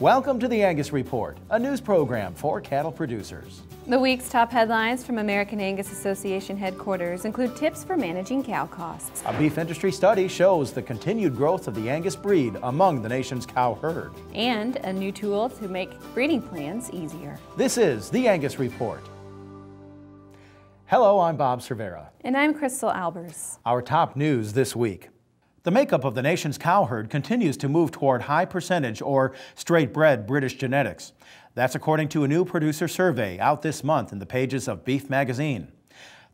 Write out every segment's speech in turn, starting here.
Welcome to the Angus Report, a news program for cattle producers. The week's top headlines from American Angus Association headquarters include tips for managing cow costs. A beef industry study shows the continued growth of the Angus breed among the nation's cow herd. And a new tool to make breeding plans easier. This is the Angus Report. Hello, I'm Bob Cervera. And I'm Crystal Albers. Our top news this week. The makeup of the nation's cow herd continues to move toward high percentage or straight-bred British genetics. That's according to a new producer survey out this month in the pages of Beef magazine.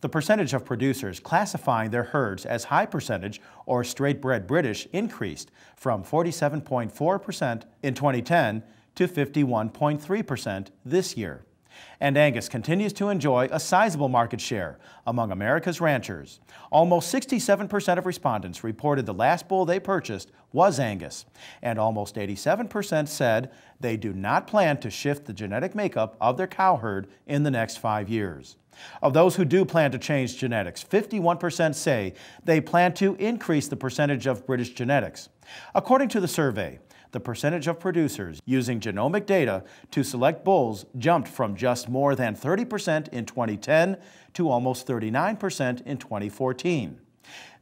The percentage of producers classifying their herds as high percentage or straight-bred British increased from 47.4% in 2010 to 51.3% this year. And Angus continues to enjoy a sizable market share among America's ranchers. Almost 67% of respondents reported the last bull they purchased was Angus, and almost 87% said they do not plan to shift the genetic makeup of their cow herd in the next 5 years. Of those who do plan to change genetics, 51% say they plan to increase the percentage of British genetics. According to the survey, the percentage of producers using genomic data to select bulls jumped from just more than 30% in 2010 to almost 39% in 2014.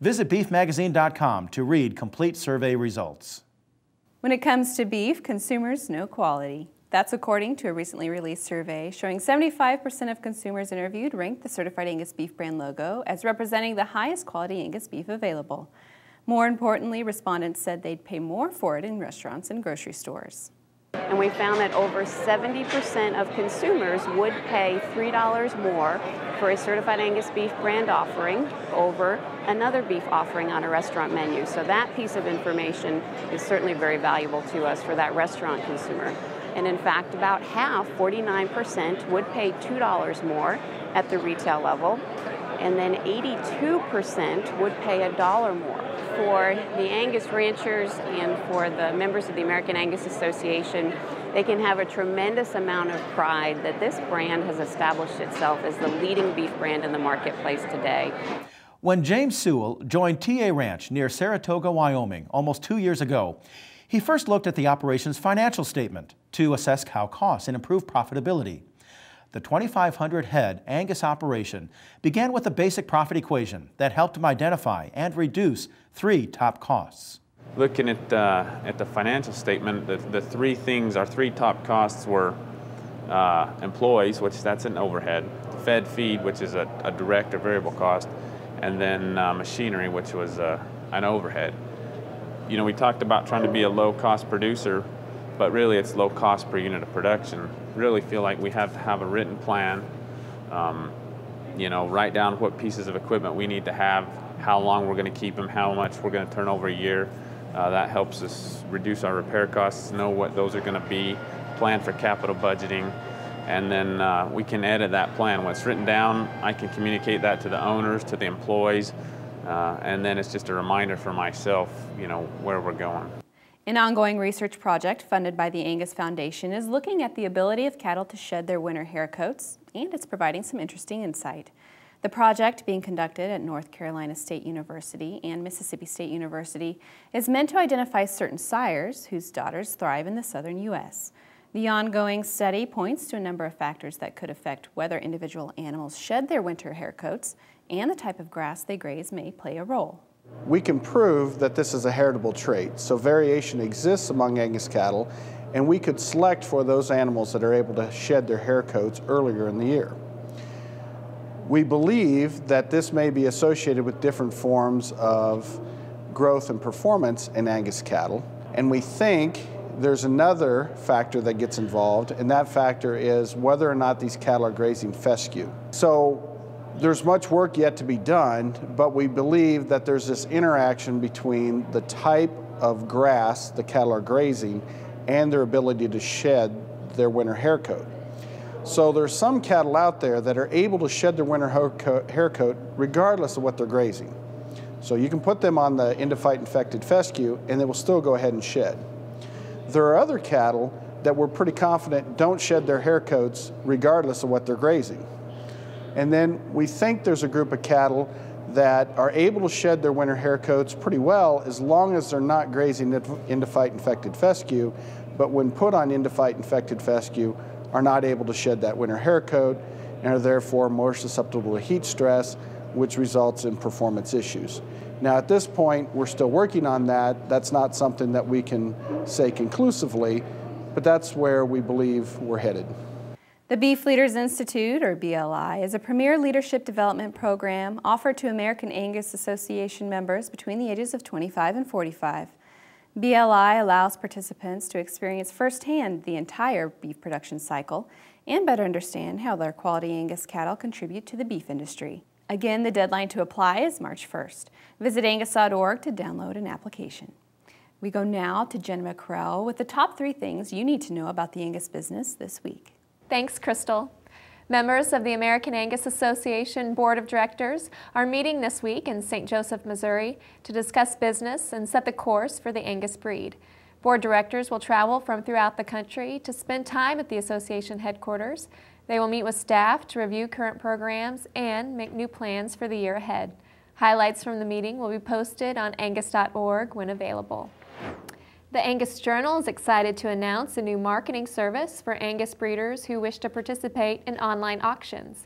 Visit beefmagazine.com to read complete survey results. When it comes to beef, consumers know quality. That's according to a recently released survey showing 75% of consumers interviewed ranked the Certified Angus Beef brand logo as representing the highest quality Angus beef available. More importantly, respondents said they'd pay more for it in restaurants and grocery stores. And we found that over 70% of consumers would pay $3 more for a Certified Angus Beef brand offering over another beef offering on a restaurant menu. So that piece of information is certainly very valuable to us for that restaurant consumer. And in fact, about half, 49%, would pay $2 more at the retail level. And then 82% would pay $1 more. For the Angus ranchers and for the members of the American Angus Association, they can have a tremendous amount of pride that this brand has established itself as the leading beef brand in the marketplace today. When James Sewell joined TA Ranch near Saratoga, Wyoming, almost 2 years ago, he first looked at the operation's financial statement to assess cow costs and improve profitability. The 2,500 head Angus operation began with a basic profit equation that helped him identify and reduce 3 top costs. Looking at the financial statement, the 3 things, our 3 top costs were employees, which that's an overhead, fed feed, which is a direct or variable cost, and then machinery, which was an overhead. You know, we talked about trying to be a low-cost producer, but really it's low cost per unit of production. Really feel like we have to have a written plan, you know, write down what pieces of equipment we need to have, how long we're going to keep them, how much we're going to turn over a year. That helps us reduce our repair costs, know what those are going to be, plan for capital budgeting, and then we can edit that plan. When it's written down, I can communicate that to the owners, to the employees, and then it's just a reminder for myself, you know, where we're going. An ongoing research project funded by the Angus Foundation is looking at the ability of cattle to shed their winter hair coats, and it's providing some interesting insight. The project, being conducted at North Carolina State University and Mississippi State University, is meant to identify certain sires whose daughters thrive in the southern U.S. The ongoing study points to a number of factors that could affect whether individual animals shed their winter hair coats, and the type of grass they graze may play a role. We can prove that this is a heritable trait, so variation exists among Angus cattle, and we could select for those animals that are able to shed their hair coats earlier in the year. We believe that this may be associated with different forms of growth and performance in Angus cattle, and we think there's another factor that gets involved, and that factor is whether or not these cattle are grazing fescue. So there's much work yet to be done, but we believe that there's this interaction between the type of grass the cattle are grazing and their ability to shed their winter hair coat. So there's some cattle out there that are able to shed their winter hair coat regardless of what they're grazing. So you can put them on the endophyte infected fescue and they will still go ahead and shed. There are other cattle that we're pretty confident don't shed their hair coats regardless of what they're grazing. And then we think there's a group of cattle that are able to shed their winter hair coats pretty well as long as they're not grazing endophyte infected fescue, but when put on Indifite infected fescue, are not able to shed that winter hair coat and are therefore more susceptible to heat stress, which results in performance issues. Now at this point, we're still working on that. That's not something that we can say conclusively, but that's where we believe we're headed. The Beef Leaders Institute, or BLI, is a premier leadership development program offered to American Angus Association members between the ages of 25 and 45. BLI allows participants to experience firsthand the entire beef production cycle and better understand how their quality Angus cattle contribute to the beef industry. Again, the deadline to apply is March 1st. Visit angus.org to download an application. We go now to Jen McCrell with the top 3 things you need to know about the Angus business this week. Thanks, Crystal. Members of the American Angus Association Board of Directors are meeting this week in St. Joseph, Missouri to discuss business and set the course for the Angus breed. Board directors will travel from throughout the country to spend time at the association headquarters. They will meet with staff to review current programs and make new plans for the year ahead. Highlights from the meeting will be posted on angus.org when available. The Angus Journal is excited to announce a new marketing service for Angus breeders who wish to participate in online auctions.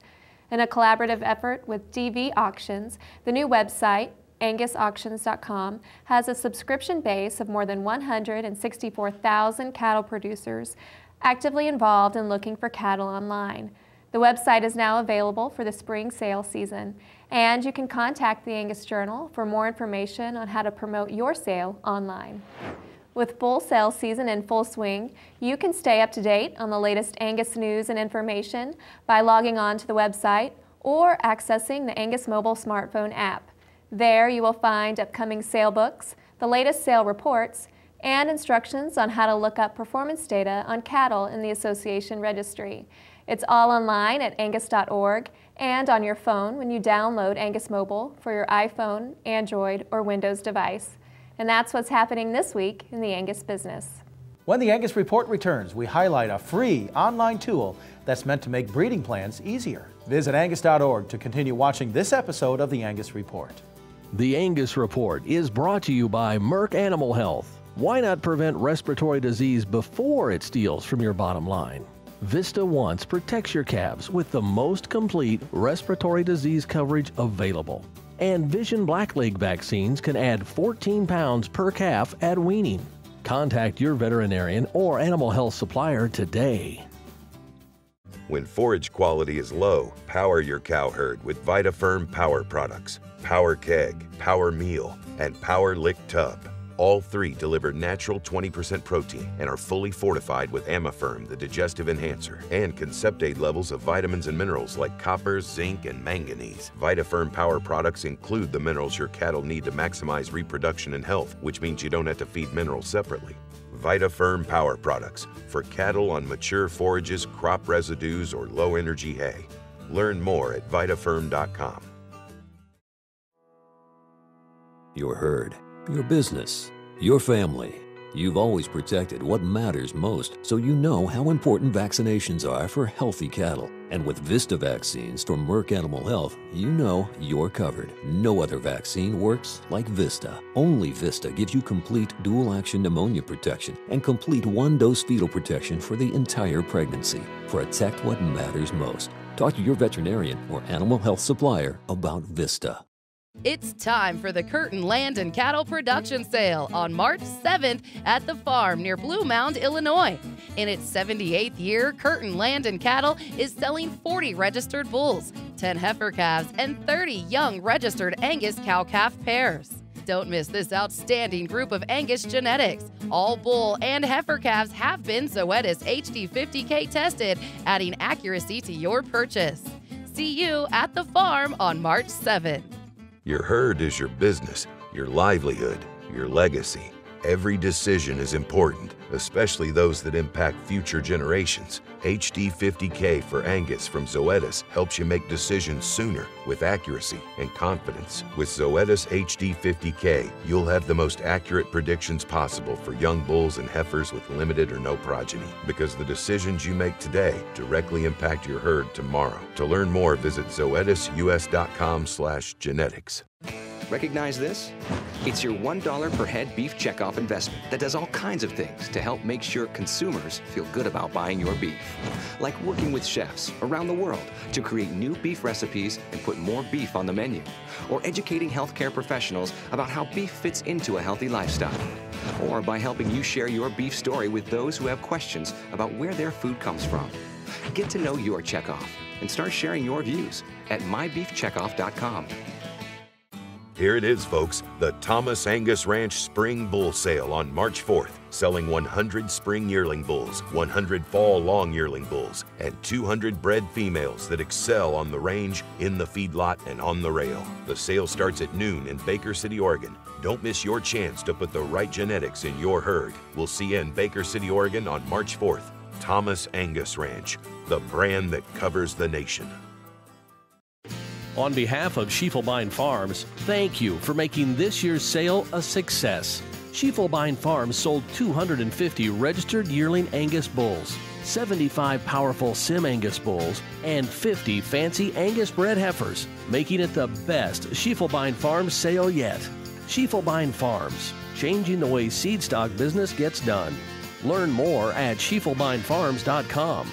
In a collaborative effort with DV Auctions, the new website, angusauctions.com, has a subscription base of more than 164,000 cattle producers actively involved in looking for cattle online. The website is now available for the spring sale season, and you can contact the Angus Journal for more information on how to promote your sale online. With bull sale season in full swing, you can stay up to date on the latest Angus news and information by logging on to the website or accessing the Angus mobile smartphone app. There you will find upcoming sale books, the latest sale reports, and instructions on how to look up performance data on cattle in the association registry. It's all online at angus.org and on your phone when you download Angus Mobile for your iPhone, Android, or Windows device. And that's what's happening this week in the Angus business. When the Angus Report returns, we highlight a free online tool that's meant to make breeding plans easier. Visit angus.org to continue watching this episode of the Angus Report. The Angus Report is brought to you by Merck Animal Health. Why not prevent respiratory disease before it steals from your bottom line? Vista Once protects your calves with the most complete respiratory disease coverage available. And Vision Blackleg vaccines can add 14 pounds per calf at weaning. Contact your veterinarian or animal health supplier today. When forage quality is low, power your cow herd with VitaFerm Power products. Power Keg, Power Meal, and Power Lick Tub. All 3 deliver natural 20% protein and are fully fortified with Amaferm, the digestive enhancer, and Conceptate levels of vitamins and minerals like copper, zinc, and manganese. VitaFerm Power products include the minerals your cattle need to maximize reproduction and health, which means you don't have to feed minerals separately. VitaFerm Power products for cattle on mature forages, crop residues, or low-energy hay. Learn more at vitafirm.com. Your herd, your business, your family. You've always protected what matters most, so you know how important vaccinations are for healthy cattle. And with Vista vaccines from Merck Animal Health, you know you're covered. No other vaccine works like Vista. Only Vista gives you complete dual-action pneumonia protection and complete one-dose fetal protection for the entire pregnancy. Protect what matters most. Talk to your veterinarian or animal health supplier about Vista. It's time for the Curtin Land and Cattle Production Sale on March 7th at the farm near Blue Mound, Illinois. In its 78th year, Curtin Land and Cattle is selling 40 registered bulls, 10 heifer calves, and 30 young registered Angus cow-calf pairs. Don't miss this outstanding group of Angus genetics. All bull and heifer calves have been Zoetis HD50K tested, adding accuracy to your purchase. See you at the farm on March 7th. Your herd is your business, your livelihood, your legacy. Every decision is important, especially those that impact future generations. HD50K for Angus from Zoetis helps you make decisions sooner with accuracy and confidence. With Zoetis HD50K, you'll have the most accurate predictions possible for young bulls and heifers with limited or no progeny, because the decisions you make today directly impact your herd tomorrow. To learn more, visit zoetisus.com/genetics. Recognize this? It's your $1 per head beef checkoff investment that does all kinds of things to help make sure consumers feel good about buying your beef. Like working with chefs around the world to create new beef recipes and put more beef on the menu. Or educating healthcare professionals about how beef fits into a healthy lifestyle. Or by helping you share your beef story with those who have questions about where their food comes from. Get to know your checkoff and start sharing your views at mybeefcheckoff.com. Here it is, folks, the Thomas Angus Ranch Spring Bull Sale on March 4th, selling 100 spring yearling bulls, 100 fall long yearling bulls, and 200 bred females that excel on the range, in the feedlot, and on the rail. The sale starts at noon in Baker City, Oregon. Don't miss your chance to put the right genetics in your herd. We'll see you in Baker City, Oregon on March 4th. Thomas Angus Ranch, the brand that covers the nation. On behalf of Schiefelbein Farms, thank you for making this year's sale a success. Schiefelbein Farms sold 250 registered yearling Angus bulls, 75 powerful Sim Angus bulls, and 50 fancy Angus bred heifers, making it the best Schiefelbein Farms sale yet. Schiefelbein Farms, changing the way seed stock business gets done. Learn more at schiefelbeinfarms.com.